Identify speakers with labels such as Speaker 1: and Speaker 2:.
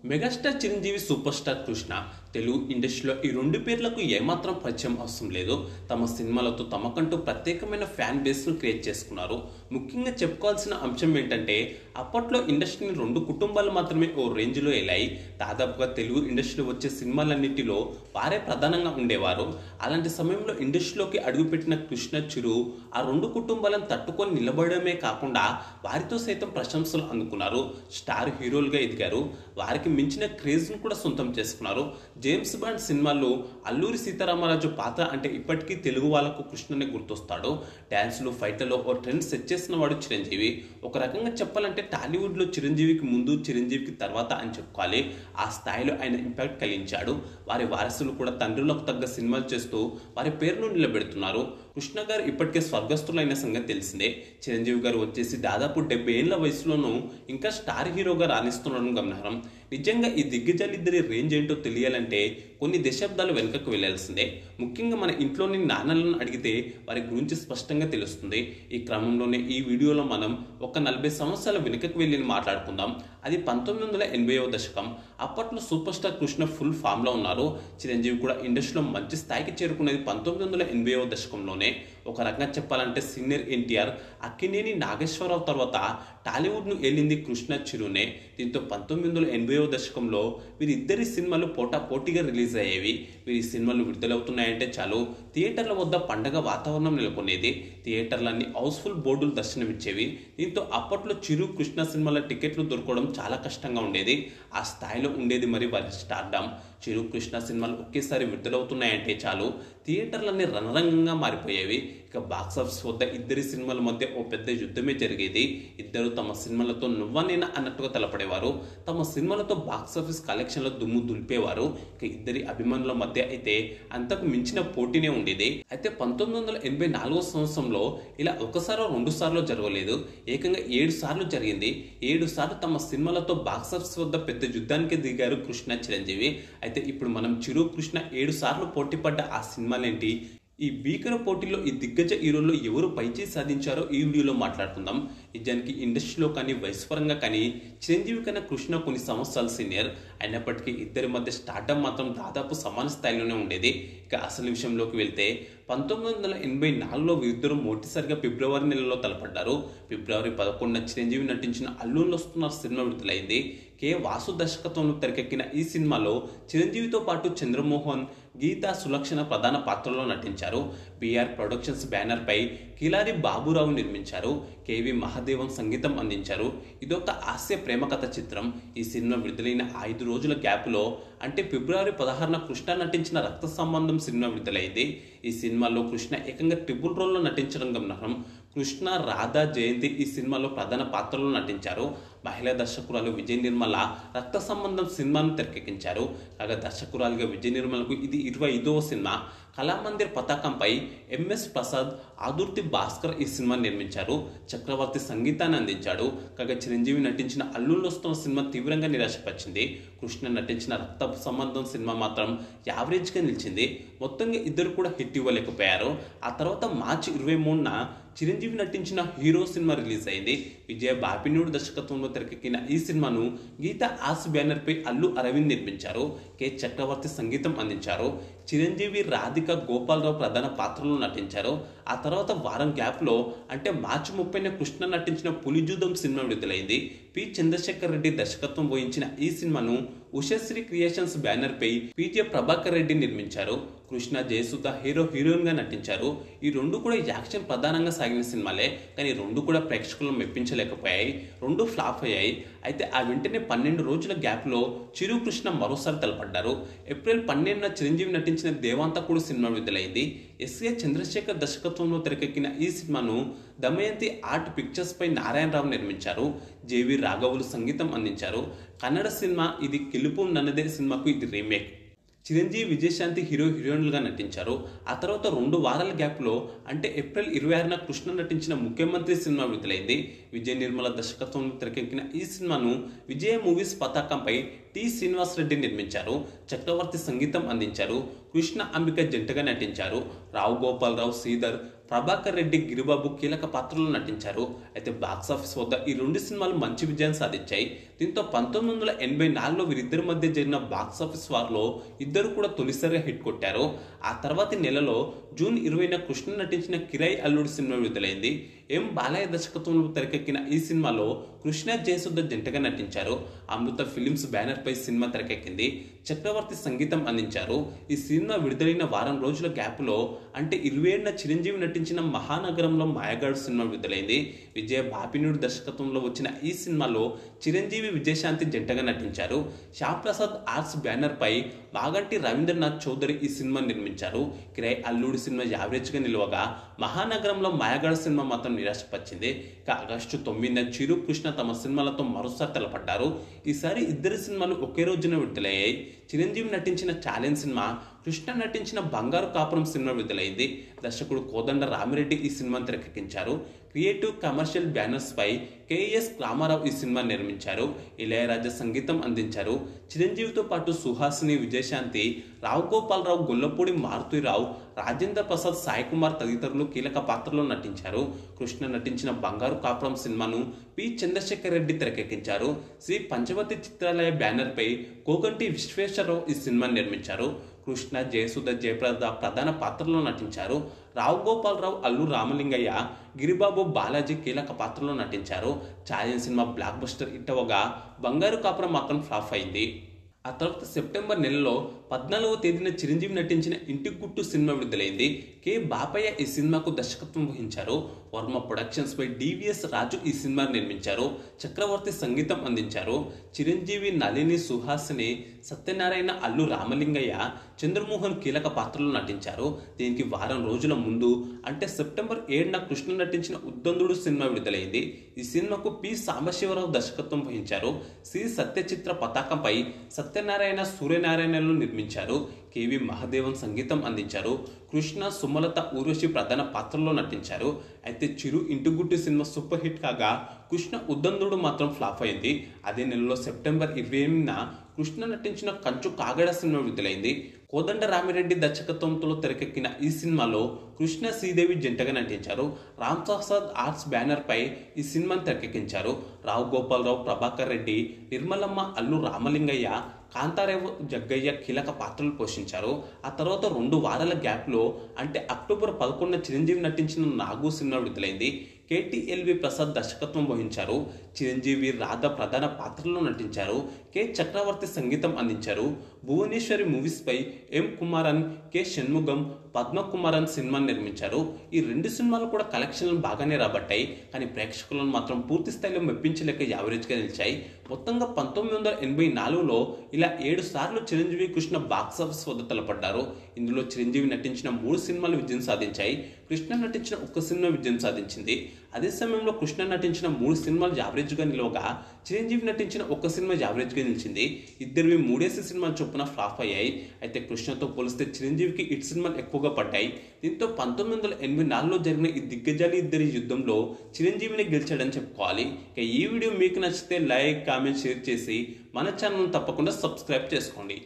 Speaker 1: Megastar Chiranjeevi super star Krishna Telugu ఇండస్ట్రీలో ఈ రెండు పేర్లకు ఏమాత్రం పరిచయం అవసరం లేదు. తమ సినిమాలతో తమకంటూ ప్రత్యేకమైన ఫ్యాన్ బేస్ను క్రియేట్ చేసుకున్నారు. ముఖ్యంగా చెప్పుకోవాల్సిన అంశం ఏంటంటే అప్పట్లో ఇండస్ట్రీని రెండు కుటుంబాలు మాత్రమే ఓ రేంజ్లో వెళ్ళాయి. దాదాపుగా తెలుగు ఇండస్ట్రీలో వచ్చే సినిమాలన్నింటిలో వారే ప్రధానంగా ఉండేవారు. అలాంటి సమయంలో ఇండస్ట్రీలోకి అడుగుపెట్టిన కృష్ణ చిరు ఆ రెండు కుటుంబాలను తట్టుకొని నిలబడమే కాకుండా వారితో సైతం ప్రశంసలు అందుకున్నారు. స్టార్ హీరోలుగా ఎదిగారు. వారికి మించిన క్రేజ్ను కూడా సొంతం చేసుకున్నారు. జేమ్స్ బాండ్ సినిమాల్లో అల్లూరి సీతారామరాజు పాత్ర అంటే ఇప్పటికీ తెలుగు వాళ్ళకు కృష్ణనే గుర్తొస్తాడు. డ్యాన్స్లు ఫైట్లలో ఓ ట్రెండ్ సెట్ చేసిన వాడు చిరంజీవి. ఒక రకంగా చెప్పాలంటే టాలీవుడ్లో చిరంజీవికి ముందు చిరంజీవికి తర్వాత అని చెప్పుకోవాలి. ఆ స్థాయిలో ఆయన ఇంపాక్ట్ కలిగించాడు. వారి వారసులు కూడా తండ్రులకు తగ్గ సినిమాలు చేస్తూ వారి పేరును నిలబెడుతున్నారు. కృష్ణ గారు ఇప్పటికే స్వర్గస్థులైన సంగతి తెలిసిందే. చిరంజీవి గారు వచ్చేసి దాదాపు 70 ఏళ్ల వయసులోనూ ఇంకా స్టార్ హీరోగా రాణిస్తుండడం గమనార్హం. నిజంగా ఈ దిగ్గజాలిద్దరి రేంజ్ ఏంటో తెలియాలంటే కొన్ని దశాబ్దాలు వెనుకకు వెళ్లాల్సిందే. ముఖ్యంగా మన ఇంట్లోని నాన్నలను అడిగితే వారి గురించి స్పష్టంగా తెలుస్తుంది. ఈ క్రమంలోనే ఈ వీడియోలో మనం ఒక 40 సంవత్సరాల వెనుకకు వెళ్ళి మాట్లాడుకుందాం. అది 1980వ దశకం. అప్పట్లో super star Krishna full form లో ఉన్నారు. చిరంజీవి కూడా ఇండస్ట్రీలో మంచి స్థాయికి చేరుకునేది 1980వ దశకంలోనే. ఒక రకంగా చెప్పాలంటే సీనియర్ ఎన్టీఆర్, అక్కినేని నాగేశ్వరరావు తర్వాత టాలీవుడ్ను ఏలింది కృష్ణ చిరునే. దీంతో 1980వ దశకంలో వీరిద్దరి సినిమాలు పోటాపోటీగా రిలీజ్ అయ్యేవి. వీరి సినిమాలు విడుదలవుతున్నాయంటే చాలు థియేటర్ల వద్ద పండగ వాతావరణం నెలకొనేది. థియేటర్లన్నీ హౌస్ఫుల్ బోర్డులు దర్శనమిచ్చేవి. దీంతో అప్పట్లో చిరు కృష్ణ సినిమాల టికెట్లు దొరకడం చాలా కష్టంగా ఉండేది. ఆ స్థాయిలో ఉండేది మరి వారి స్టార్డమ్. చిరు కృష్ణ సినిమాలు ఒకేసారి విడుదలవుతున్నాయంటే చాలు థియేటర్లన్నీ రణరంగంగా మారిపోయేవి. ఇక బాక్సాఫీస్ వద్ద ఇద్దరి సినిమాల మధ్య ఓ పెద్ద యుద్ధమే జరిగేది. ఇద్దరు తమ సినిమాలతో నువ్వా నేనా అన్నట్టుగా తలపడేవారు. తమ సినిమాలతో బాక్సాఫీస్ కలెక్షన్లో దుమ్ము దులిపేవారు. ఇక ఇద్దరి అభిమానుల మధ్య అయితే అంతకు మించిన పోటీనే ఉండేది. అయితే 1984 సంవత్సరంలో ఇలా ఒకసారో రెండు సార్లు జరగలేదు, ఏకంగా 7 సార్లు జరిగింది. 7 సార్లు తమ సినిమాలతో బాక్సాఫీస్ వద్ద పెద్ద యుద్ధానికి దిగారు కృష్ణ చిరంజీవి. అయితే ఇప్పుడు మనం చిరు కృష్ణ 7 సార్లు పోటీపడ్డ ఆ సినిమాలేంటి, ఈ భీకర పోటీలో ఈ దిగ్గజ హీరోల్లో ఎవరు పైచేయి సాధించారో ఈ వీడియోలో మాట్లాడుకుందాం. నిజానికి ఇండస్ట్రీలో కానీ వయసు పరంగా కానీ చిరంజీవి కన్నా కృష్ణ కొన్ని సంవత్సరాలు సీనియర్ అయినప్పటికీ ఇద్దరి మధ్య స్టార్డమ్ మాత్రం దాదాపు సమాన స్థాయిలోనే ఉండేది. ఇక అసలు విషయంలోకి వెళ్తే 1984లో వీరిద్దరూ మొదటిసారిగా ఫిబ్రవరి నెలలో తలపడ్డారు. ఫిబ్రవరి 11న చిరంజీవి నటించిన అల్లుళ్ళు వస్తున్నారు సినిమా విడుదలైంది. కె వాసు దర్శకత్వంలో తెరకెక్కిన ఈ సినిమాలో చిరంజీవితో పాటు చంద్రమోహన్, గీతా సులక్షణ ప్రధాన పాత్రలో నటించారు. బిఆర్ ప్రొడక్షన్స్ బ్యానర్ పై కిలారి బాబురావు నిర్మించారు. కేవి మహాదేవన్ సంగీతం అందించారు. ఇదొక హాస్య ప్రేమ కథ చిత్రం. ఈ సినిమా విడుదలైన 5 రోజుల గ్యాప్లో అంటే ఫిబ్రవరి 16న కృష్ణ నటించిన రక్త సంబంధం సినిమా విడుదలైంది. ఈ సినిమాలో కృష్ణ ఏకంగా ట్రిపుల్ రోల్లో నటించడం గమనార్హం. కృష్ణ, రాధా, జయంతి ఈ సినిమాలో ప్రధాన పాత్రలో నటించారు. మహిళా దర్శకురాలు విజయ నిర్మల రక్త సంబంధం సినిమాను తెరకెక్కించారు. కాగా దర్శకురాలుగా విజయ నిర్మలకు ఇది 25వ సినిమా. కళామందిర్ పతాకంపై ఎంఎస్ ప్రసాద్, ఆదుర్తి భాస్కర్ ఈ సినిమా నిర్మించారు. చక్రవర్తి సంగీతాన్ని అందించాడు. కాగా చిరంజీవి నటించిన అల్లుళ్ళు వస్తున్న సినిమా తీవ్రంగా నిరాశపరిచింది. కృష్ణ నటించిన రక్త సంబంధం సినిమా మాత్రం యావరేజ్గా నిలిచింది. మొత్తంగా ఇద్దరు కూడా హిట్ ఇవ్వలేకపోయారు. ఆ తర్వాత మార్చి 23న చిరంజీవి నటించిన హీరో సినిమా రిలీజ్ అయింది. విజయ బాపినూడు దర్శకత్వంలో తెరకెక్కిన ఈ సినిమాను గీతా ఆర్ట్స్ బ్యానర్ పై అల్లు అరవింద్ నిర్మించారు. కె చక్రవర్తి సంగీతం అందించారు. చిరంజీవి, రాధిక, గోపాలరావు ప్రధాన పాత్రలో నటించారు. ఆ తర్వాత వారం గ్యాప్లో అంటే మార్చి 30న కృష్ణ నటించిన పులిజూదం సినిమా విడుదలైంది. పి చంద్రశేఖర్ రెడ్డి దర్శకత్వం వహించిన ఈ సినిమాను ఉషశ్రీ క్రియేషన్స్ బ్యానర్ పై పిజే ప్రభాకర్ రెడ్డి నిర్మించారు. కృష్ణ, జయసుధ హీరోయిన్ గా నటించారు. ఈ రెండు కూడా యాక్షన్ ప్రధానంగా సాగిన సినిమాలే, కానీ రెండు కూడా ప్రేక్షకులను మెప్పించలేకపోయాయి. రెండు ఫ్లాప్ అయ్యాయి. అయితే ఆ వెంటనే 12 రోజుల గ్యాప్లో చిరు కృష్ణ మరోసారి తలపడ్డారు. ఏప్రిల్ 12న చిరంజీవి నటించిన దేవాంతకుడు సినిమా విడుదలైంది. ఎస్ఏ చంద్రశేఖర్ దర్శకత్వంలో తెరకెక్కిన ఈ సినిమాను దమయంతి ఆర్ట్ పిక్చర్స్ పై నారాయణరావు నిర్మించారు. జేవి రాఘవులు సంగీతం అందించారు. కన్నడ సినిమా ఇది గెలుపు నన్నదే సినిమాకు ఇది రీమేక్. చిరంజీవి, విజయశాంతి హీరోయిన్లుగా నటించారు. ఆ తర్వాత 2 వారాల గ్యాప్లో అంటే ఏప్రిల్ 26న కృష్ణ నటించిన ముఖ్యమంత్రి సినిమా విడుదలైంది. విజయ నిర్మల దర్శకత్వంలో తెరకెక్కిన ఈ సినిమాను విజయ మూవీస్ పతాకంపై టి శ్రీనివాసరెడ్డి నిర్మించారు. చక్రవర్తి సంగీతం అందించారు. కృష్ణ, అంబిక జంటగా నటించారు. రావు గోపాలరావు, శ్రీధర్, ప్రభాకర్ రెడ్డి, గిరిబాబు కీలక పాత్రలో నటించారు. అయితే బాక్సాఫీస్ వద్ద ఈ రెండు సినిమాలు మంచి విజయాన్ని సాధించాయి. దీంతో 1984లో వీరిద్దరి మధ్య జరిగిన బాక్సాఫీస్ వార్లో ఇద్దరు కూడా తొలిసారిగా హిట్ కొట్టారు. ఆ తర్వాతి నెలలో జూన్ 20న కృష్ణ నటించిన కిరాయి అల్లుడు సినిమా విడుదలైంది. ఎం బాలయ్య దర్శకత్వంలో తెరకెక్కిన ఈ సినిమాలో కృష్ణ, జయసుధ జంటగా నటించారు. అమృత ఫిలిమ్స్ బ్యానర్ పై సినిమా తెరకెక్కింది. చక్రవర్తి సంగీతం అందించారు. ఈ సినిమా విడుదలైన వారం రోజుల గ్యాప్లో అంటే 27న చిరంజీవి నటించిన మహానగరంలో మాయగాడు సినిమా విడుదలైంది. విజయ బాపినుడి దర్శకత్వంలో వచ్చిన ఈ సినిమాలో చిరంజీవి, విజయశాంతి జంటగా నటించారు. శ్యామ్ ప్రసాద్ ఆర్ట్స్ బ్యానర్ పై మాగంటి రవీంద్రనాథ్ చౌదరి ఈ సినిమా నిర్మించారు. కిరాయి అల్లుడు సినిమా యావరేజ్ గా నిలవగా మహానగరంలో మాయగాడు సినిమా మాత్రం నిరాశపరిచింది. ఇక ఆగస్టు 9న చిరు, కృష్ణ తమ సినిమాలతో మరోసారి తలపడ్డారు. ఈసారి ఇద్దరి సినిమాలు ఒకే రోజున విడుదలయ్యాయి. చిరంజీవి నటించిన ఛాలెంజ్ సినిమా, కృష్ణ నటించిన బంగారు కాపురం సినిమా విడుదలైంది. దర్శకుడు కోదండ రామిరెడ్డి ఈ సినిమాను తెరకెక్కించారు. క్రియేటివ్ కమర్షియల్ బ్యానర్స్ పై కెఎస్ రామారావు ఈ సినిమా నిర్మించారు. ఇళయరాజా సంగీతం అందించారు. చిరంజీవితో పాటు సుహాసిని, విజయశాంతి, రావు గోపాలరావు, గొల్లపూడి మారుతిరావు, రాజేంద్ర ప్రసాద్, సాయి కుమార్ తదితరులు కీలక పాత్రలో నటించారు. కృష్ణ నటించిన బంగారు కాపురం సినిమాను పి చంద్రశేఖర్ రెడ్డి తెరకెక్కించారు. శ్రీ పంచవతి చిత్రాలయ బ్యానర్ పై కోగంటి విశ్వేశ్వరరావు ఈ సినిమా నిర్మించారు. కృష్ణ, జయసుధ, జయప్రద ప్రధాన పాత్రలో నటించారు. రావు గోపాలరావు, అల్లు రామలింగయ్య, గిరిబాబు, బాలాజీ కీలక పాత్రలో నటించారు. Challenge cinema blockbuster hit అవ్వగా బంగారు కాపురం మాత్రం ఫ్లాప్ అయింది. ఆ తర్వాత సెప్టెంబర్ నెలలో 14వ తేదీన చిరంజీవి నటించిన ఇంటి గుట్టు సినిమా విడుదలైంది. కె బాపయ్య ఈ సినిమాకు దర్శకత్వం వహించారు. వర్మ ప్రొడక్షన్స్ పై డివిఎస్ రాజు ఈ సినిమా నిర్మించారు. చక్రవర్తి సంగీతం అందించారు. చిరంజీవి, నళిని, సుహాసిని, సత్యనారాయణ, అల్లు రామలింగయ్య, చంద్రమోహన్ కీలక పాత్రలో నటించారు. దీనికి వారం రోజుల ముందు అంటే సెప్టెంబర్ 7న కృష్ణ నటించిన ఉద్దందుడు సినిమా విడుదలైంది. ఈ సినిమాకు పి సాంబశివరావు దర్శకత్వం వహించారు. సి సత్యచిత్ర పతాకంపై సత్యనారాయణ, సూర్యనారాయణలు నిర్మించారు. కెవి మహాదేవన్ సంగీతం అందించారు. కృష్ణ, సుమలత, ఊర్వశి ప్రధాన పాత్రల్లో నటించారు. అయితే చిరు, ఇంటిగుట్టు సినిమా సూపర్ హిట్ కాగా కృష్ణ ఉద్దందుడు మాత్రం ఫ్లాప్ అయింది. అదే నెలలో సెప్టెంబర్ 28న కృష్ణ నటించిన కంచు కాగడ సినిమా విడుదలైంది. కోదండ రామిరెడ్డి దర్శకత్వంతో తెరకెక్కిన ఈ సినిమాలో కృష్ణ, శ్రీదేవి జంటగా నటించారు. రామ్ ప్రసాద్ ఆర్ట్స్ బ్యానర్ పై ఈ సినిమాను తెరకెక్కించారు. రావు గోపాలరావు, ప్రభాకర్ రెడ్డి, నిర్మలమ్మ, అల్లు రామలింగయ్య, కాంతారావు, జగ్గయ్య కీలక పాత్రలు పోషించారు. ఆ తర్వాత 2 వారాల గ్యాప్లో అంటే అక్టోబర్ 11న చిరంజీవి నటించిన నాగు సినిమా విడుదలైంది. KTLV ప్రసాద్ దర్శకత్వం వహించారు. చిరంజీవి, రాధ ప్రధాన పాత్రల్లో నటించారు. కె చక్రవర్తి సంగీతం అందించారు. భువనేశ్వరి మూవీస్ పై ఎం కుమారన్, కె షణ్ముగం, పద్మకుమారన్ సినిమా నిర్మించారు. ఈ 2 సినిమాలు కూడా కలెక్షన్లు బాగానే రాబట్టాయి. కానీ ప్రేక్షకులను మాత్రం పూర్తి స్థాయిలో మెప్పించలేక యావరేజ్గా నిలిచాయి. మొత్తంగా 1984లో ఇలా 7 సార్లు చిరంజీవి, కృష్ణ బాక్సాఫీస్ వద్ద తలపడ్డారు. ఇందులో చిరంజీవి నటించిన 3 సినిమాలు విజయం సాధించాయి. కృష్ణ నటించిన 1 సినిమా విజయం సాధించింది. అదే సమయంలో కృష్ణ నటించిన 3 సినిమాలు యావరేజ్గా నిలవగా చిరంజీవి నటించిన 1 సినిమా యావరేజ్గా నిలిచింది. ఇద్దరివి 3 సినిమాలు చొప్పున ఫ్లాప్ అయ్యాయి. అయితే కృష్ణతో పోలిస్తే చిరంజీవికి హిట్ సినిమాలు ఎక్కువగా పడ్డాయి. దీంతో 1984లో జరిగిన ఈ దిగ్గజాలు ఇద్దరి యుద్ధంలో చిరంజీవిని గెలిచాడని చెప్పుకోవాలి. ఇక ఈ వీడియో మీకు నచ్చితే లైక్, కామెంట్, షేర్ చేసి మన ఛానల్ను తప్పకుండా సబ్స్క్రైబ్ చేసుకోండి.